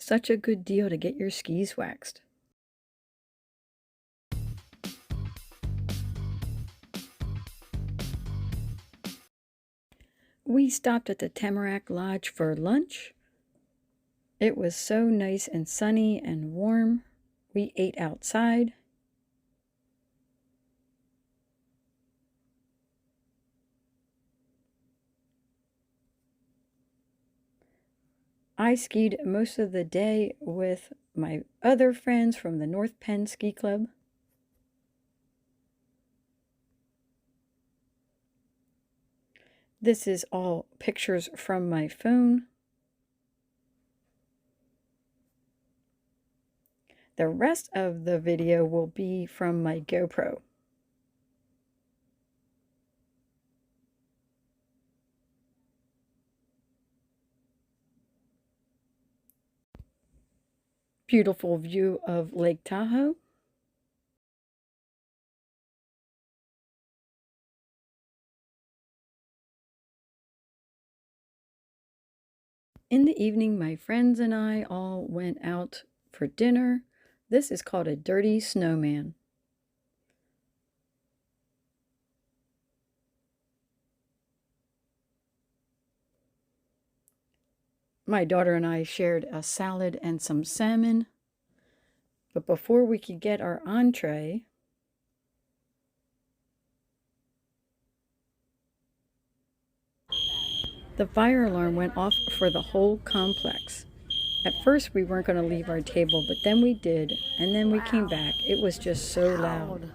Such a good deal to get your skis waxed. We stopped at the Tamarack Lodge for lunch. It was so nice and sunny and warm. We ate outside. I skied most of the day with my other friends from the North Penn Ski Club. This is all pictures from my phone. The rest of the video will be from my GoPro. Beautiful view of Lake Tahoe. In the evening, my friends and I all went out for dinner. This is called a dirty snowman. My daughter and I shared a salad and some salmon. But before we could get our entree, the fire alarm went off for the whole complex. At first we weren't going to leave our table, but then we did, and then we came back. It was just so loud.